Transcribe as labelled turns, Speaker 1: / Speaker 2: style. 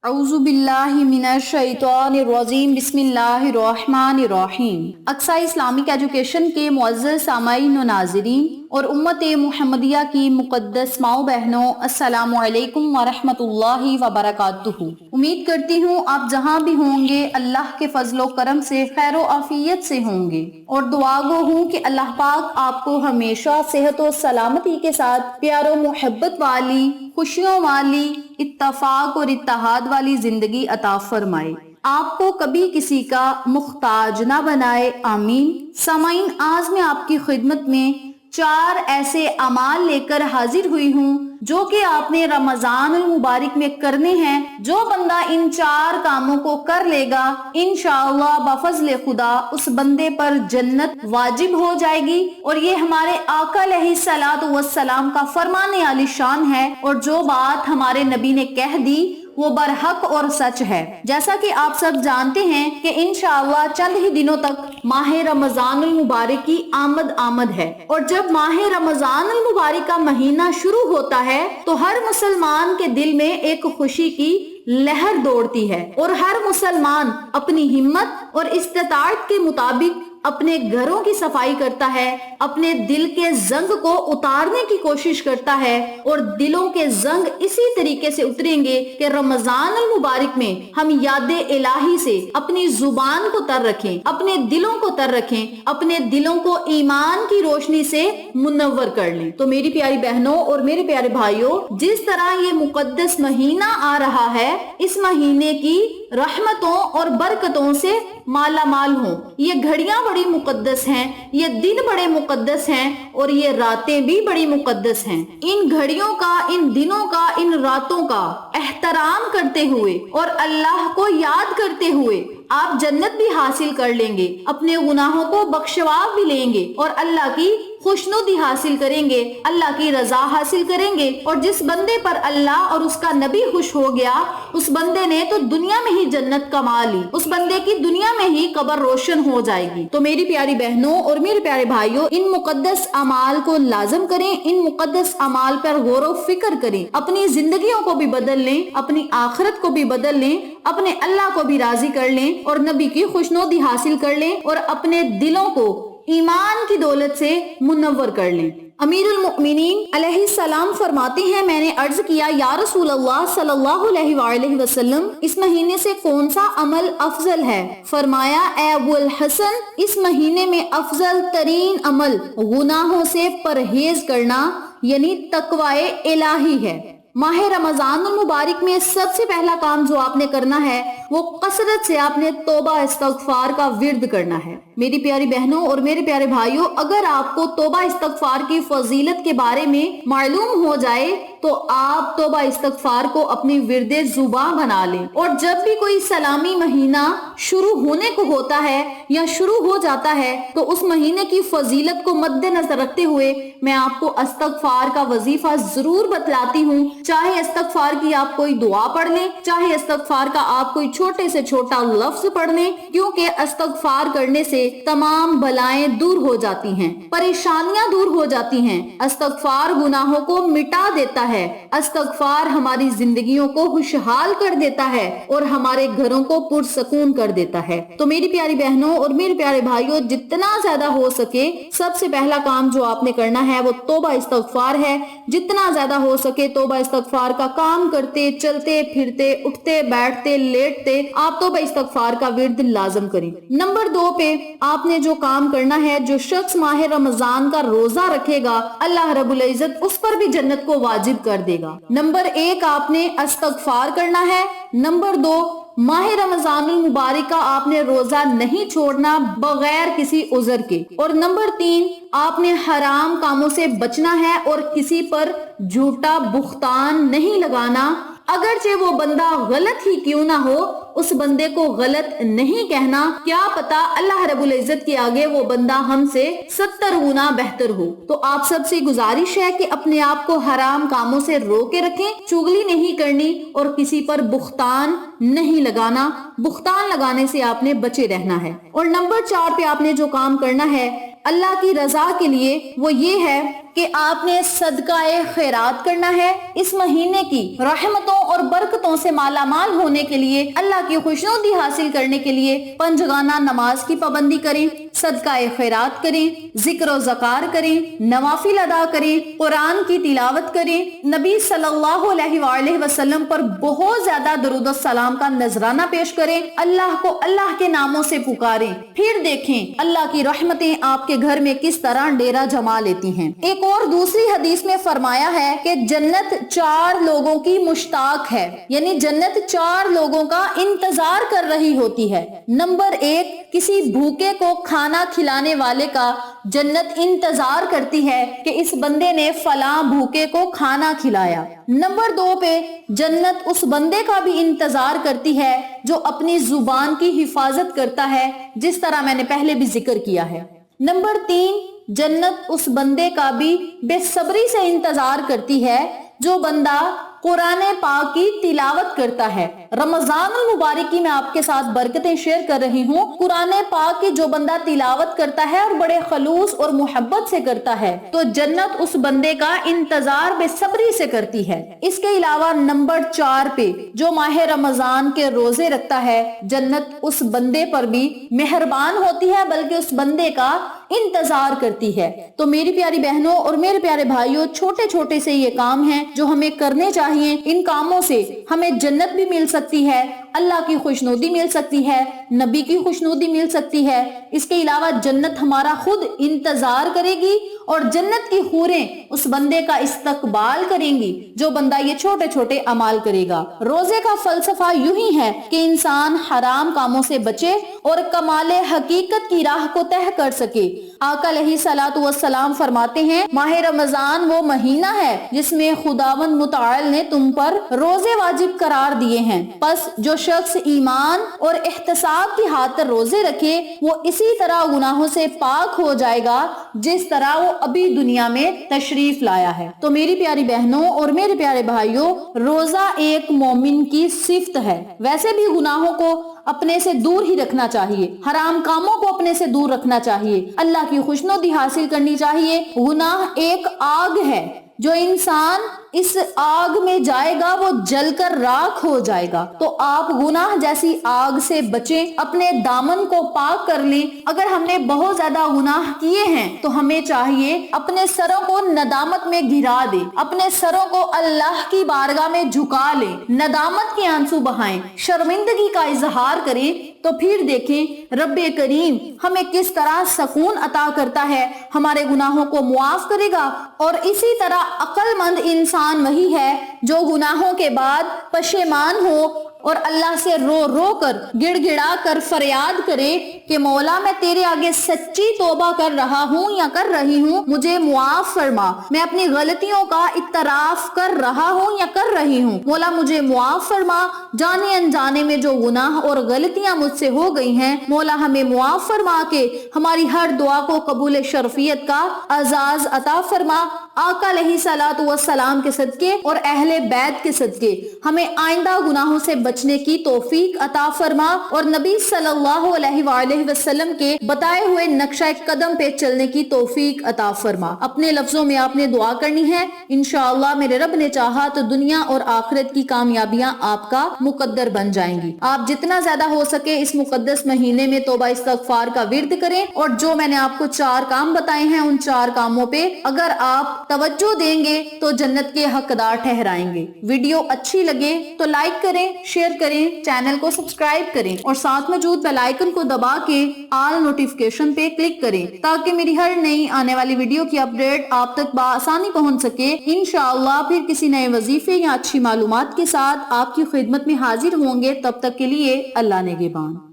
Speaker 1: अऊज़ु बिल्लाहि मिनश शैतानिर रजीम बिस्मिल्लाहिर रहमानिर रहीम। Aqsa Islamic education के मुअज़्ज़ज़ सामाईन व नाज़रीन और उम्मत मुहम्मदिया की मुक़द्दस माओ बहनों, अस्सलामु अलैकुम व रहमतुल्लाहि व बरकातुहू। उम्मीद करती हूँ आप जहाँ भी होंगे अल्लाह के फजलो करम से खैर व आफियत से होंगे, और दुआ गो हूँ कि अल्लाह पाक आपको हमेशा सेहत व सलामती के साथ प्यारो मोहब्बत वाली, खुशियों वाली, इत्तफाक और इत्तेहाद वाली जिंदगी अता फरमाए, आपको कभी किसी का मुख्ताज ना बनाए, आमीन। सामाइन, आज मैं आपकी खिदमत में 4 ऐसे अमाल लेकर हाजिर हुई हूँ जो कि आपने रमजान मुबारक में करने हैं। जो बंदा इन 4 कामों को कर लेगा, इंशाअल्लाह बफज़ल खुदा उस बंदे पर जन्नत वाजिब हो जाएगी। और ये हमारे आका अलैहिस्सलातु वस्सलाम का फरमाने आली शान है, और जो बात हमारे नबी ने कह दी वो बरहक और सच है। जैसा कि आप सब जानते हैं कि इंशाअल्लाह चंद ही दिनों तक माह रमजान मुबारक की आमद है, और जब माह रमजान मुबारक का महीना शुरू होता है तो हर मुसलमान के दिल में एक खुशी की लहर दौड़ती है, और हर मुसलमान अपनी हिम्मत और इस्तिताअत के मुताबिक अपने घरों की सफाई करता है, अपने दिल के जंग को उतारने की कोशिश करता है। और दिलों के जंग इसी तरीके से उतरेंगे कि रमजान अल मुबारक में हम याद इलाही से अपनी जुबान को तर रखें, अपने दिलों को तर रखें, अपने दिलों को ईमान की रोशनी से मुनव्वर कर लें। तो मेरी प्यारी बहनों और मेरे प्यारे भाइयों, जिस तरह ये मुकद्दस महीना आ रहा है, इस महीने की रहमतों और बरकतों से माला माल हो। ये घड़ियां बड़ी मुकद्दस हैं, ये दिन बड़े मुकद्दस हैं, और ये रातें भी बड़ी मुकद्दस हैं। इन घड़ियों का, इन दिनों का, इन रातों का एहतराम करते हुए और अल्लाह को याद करते हुए आप जन्नत भी हासिल कर लेंगे, अपने गुनाहों को बख्शवा भी लेंगे, और अल्लाह की खुशनुदी हासिल करेंगे, अल्लाह की रजा हासिल करेंगे। और जिस बंदे पर अल्लाह और उसका नबी खुश हो गया, उस बंदे ने तो दुनिया में ही जन्नत कमा ली, उस बंदे की दुनिया में ही कब्र रोशन हो जाएगी। तो मेरी प्यारी बहनों और मेरे प्यारे भाइयों, इन मुकद्दस अमाल को लाजम करें, इन मुकद्दस अमाल पर गौर व फिक्र करें, अपनी जिंदगियों को भी बदल लें, अपनी आखिरत को भी बदल लें, अपने अल्लाह को भी राजी कर लें, और नबी की खुशनुदी हासिल कर लें, और अपने दिलों को ईमान की दौलत से मुनव्वर कर लें। अमीरुल मोमिनीन अलैहिस्सलाम फरमाते हैं, मैंने अर्ज किया, या रसूल अल्लाह सल्लल्लाहु अलैहि वसल्लम, इस महीने से कौन सा अमल अफजल है? फरमाया, ए अबुल हसन, इस महीने में अफजल तरीन अमल गुनाहों से परहेज करना यानी तकवाए इलाही है। माह रमजान मुबारक में सबसे पहला काम जो आपने करना है वो कसरत से आपने तौबा इस्तगफार का विर्द करना है। मेरी प्यारी बहनों और मेरे प्यारे भाइयों, अगर आपको तौबा इस्तगफार की फजीलत के बारे में मालूम हो जाए तो आप तौबा इस्तगफार को अपनी विर्दे जुबान बना लें, और जब भी कोई सलामी महीना शुरू होने को होता है या शुरू हो जाता है तो उस महीने की फजीलत को मद्देनजर रखते हुए मैं आपको इस्तगफार का वजीफा जरूर बतलाती हूँ। चाहे इस्तगफार की आप कोई दुआ पढ़ लें, चाहे इस्तगफार का आप कोई छोटे से छोटा लफ्ज पढ़ लें, क्योंकि इस्तगफार करने से तमाम बलाएं दूर हो जाती हैं, परेशानियां दूर हो जाती हैं। इस्तगफार गुनाहों को मिटा देता है, इस्तगफार हमारी जिंदगियों को खुशहाल कर देता है और हमारे घरों को पुरसकून कर देता है। तो मेरी प्यारी बहनों और मेरे प्यारे भाइयों, जितना ज्यादा हो सके सबसे पहला काम जो आपने करना है वो तौबा इस्तगफार है। जितना ज्यादा हो सके तौबा इस्तगफार का काम करते, चलते फिरते, उठते बैठते, लेटते आप तौबा इस्तगफार का विर्द लाजम करें। नंबर 2 पे आपने जो काम करना है, जो शख्स माह रमजान का रोजा रखेगा, अल्लाह रब्बुल इज्जत उस पर भी जन्नत को वाजिब कर देगा। नंबर 1 आपने इस्तगफार करना है। नंबर 2 माह रमजान मुबारक का आपने रोजा नहीं छोड़ना बगैर किसी उज़र के। और नंबर 3 आपने हराम कामों से बचना है और किसी पर झूठा बुख्तान नहीं लगाना। अगरचे वो बंदा गलत ही क्यों ना हो, उस बंदे को गलत नहीं कहना, क्या पता अल्लाह रब्बुल इज्जत के आगे वो बंदा हमसे 70 गुना बेहतर हो। तो आप सबसे गुजारिश है कि अपने आप को हराम कामों से रोके रखें, चुगली नहीं करनी और किसी पर बुख्तान नहीं लगाना। बुख्तान लगाने से आपने बचे रहना है। और नंबर 4 पे आपने जो काम करना है अल्लाह की रजा के लिए, वो ये है کہ آپ نے صدقہ خیرات کرنا ہے۔ اس مہینے کی رحمتوں اور برکتوں سے مالا مال ہونے کے لیے، اللہ کی خوشنودی حاصل کرنے کے لیے پنجگانہ نماز کی پابندی کریں، صدقہ خیرات کریں، ذکر و ذکار کریں، نوافل ادا کریں، قرآن کی تلاوت کریں، نبی صلی اللہ علیہ وآلہ وسلم پر بہت زیادہ درود و سلام کا نذرانہ پیش کریں، اللہ کو اللہ کے ناموں سے پکاریں، پھر دیکھیں اللہ کی رحمتیں آپ کے گھر میں کس طرح ڈیرا جما لیتی ہیں۔ ایک اور دوسری حدیث میں فرمایا ہے کہ جنت 4 لوگوں کی مشتاق ہے، یعنی جنت 4 لوگوں کا انتظار کر رہی ہوتی ہے۔ نمبر 1، کسی بھوکے کو کھانا کھلانے والے کا جنت انتظار کرتی ہے کہ اس بندے نے فلاں بھوکے کو کھانا کھلایا۔ نمبر 2 پہ جنت اس بندے کا بھی انتظار کرتی ہے جو اپنی زبان کی حفاظت کرتا ہے، جس طرح میں نے پہلے بھی ذکر کیا ہے۔ نمبر 3، جنت اس بندے کا بھی بے صبری سے انتظار کرتی ہے جو بندہ قرآن پاک کی تلاوت کرتا ہے۔ رمضان المبارک کی میں آپ کے ساتھ برکتیں شیئر کر رہی ہوں۔ قرآن پاک کی جو بندہ تلاوت کرتا ہے اور بڑے خلوص اور محبت سے کرتا ہے تو جنت اس بندے کا انتظار بے صبری سے کرتی ہے۔ اس کے علاوہ نمبر 4 پہ جو ماہ رمضان کے روزے رکھتا ہے، جنت اس بندے پر بھی مہربان ہوتی ہے، بلکہ اس بندے کا انتظار کرتی ہے۔ تو میری پیاری بہنوں اور میرے پیارے بھائیوں، چھوٹے چھوٹے سے یہ کام ہیں جو ہمیں کرنے چاہیے۔ ان کاموں سے ہمیں جنت بھی مل سکتی ہے، اللہ کی خوشنودی مل سکتی ہے، نبی کی خوشنودی مل سکتی ہے۔ اس کے علاوہ جنت ہمارا خود انتظار کرے گی اور جنت کی حوریں اس بندے کا استقبال کریں گی جو بندہ یہ چھوٹے چھوٹے اعمال کرے گا۔ روزے کا فلسفہ یوں ہی ہے کہ انسان حرام کاموں سے بچے اور کمال حقیقت کی راہ کو طے کر سکے۔ آقا علیہ الصلوۃ والسلام فرماتے ہیں، ماہ رمضان وہ مہینہ ہے جس میں خداوند متعال نے تم پر روزے واجب قرار دیے ہیں، پس جو شخص ایمان اور احتساب کی خاطر روزے رکھے وہ اسی طرح گناہوں سے پاک ہو جائے گا جس طرح وہ ابھی دنیا میں تشریف لایا ہے۔ تو میری پیاری بہنوں اور میرے پیارے بھائیوں، روزہ ایک مومن کی صفت ہے۔ ویسے بھی گناہوں کو اپنے سے دور ہی رکھنا چاہیے، حرام کاموں کو اپنے سے دور رکھنا چاہیے، اللہ کی خوشنودی حاصل کرنی چاہیے۔ گناہ ایک آگ ہے، جو انسان اس آگ میں جائے گا وہ جل کر راکھ ہو جائے گا۔ تو آپ گناہ جیسی آگ سے بچیں، اپنے دامن کو پاک کر لیں۔ اگر ہم نے بہت زیادہ گناہ کیے ہیں تو ہمیں چاہیے اپنے سروں کو ندامت میں گرا دیں، اپنے سروں کو اللہ کی بارگاہ میں جھکا لیں، ندامت کے آنسو بہائیں، شرمندگی کا اظہار کریں، تو پھر دیکھیں رب کریم ہمیں کس طرح سکون عطا کرتا ہے، ہمارے گناہوں کو معاف کرے گا۔ اور اسی طرح عقل مند انسان وہی ہے جو گناہوں کے بعد پشیمان ہو اور اللہ سے رو رو کر گڑ گڑا کر فریاد کرے کہ مولا میں تیرے آگے سچی توبہ کر رہا ہوں یا کر رہی ہوں، مجھے معاف فرما، میں اپنی غلطیوں کا اعتراف کر رہا ہوں یا کر رہی ہوں، مولا مجھے معاف فرما، جانے انجانے میں جو گناہ اور غلطیاں مجھ سے ہو گئی ہیں مولا ہمیں معاف فرما کے ہماری ہر دعا کو قبول شرفیت کا اعزاز عطا فرما۔ آقا علیہ الصلوۃ والسلام کے صدقے اور اہل بیت کے صدقے ہمیں آئندہ گناہوں سے بچنے کی توفیق عطا فرما اور نبی صلی اللہ علیہ وآلہ وسلم کے بتائے ہوئے نقشہ قدم پہ چلنے کی توفیق عطا فرما۔ اپنے لفظوں میں آپ نے دعا کرنی ہے، انشاءاللہ میرے رب نے چاہا تو دنیا اور آخرت کی کامیابیاں آپ کا مقدر بن جائیں گی۔ آپ جتنا زیادہ ہو سکے اس مقدس مہینے میں توبہ استغفار کا ورد کریں، اور جو میں نے آپ کو 4 کام بتائے ہیں ان 4 کاموں پہ اگر آپ توجہ دیں گے تو جنت کے حقدار ٹھہرائیں گے۔ ویڈیو اچھی لگے تو لائک کریں، شیئر کریں، چینل کو سبسکرائب کریں اور ساتھ موجود بیل آئیکن کو دبا کے آل نوٹیفیکیشن پہ کلک کریں تاکہ میری ہر نئی آنے والی ویڈیو کی اپڈیٹ آپ تک بآسانی پہنچ سکے۔ انشاءاللہ پھر کسی نئے وظیفے یا اچھی معلومات کے ساتھ آپ کی خدمت میں حاضر ہوں گے، تب تک کے لیے اللہ نگہبان۔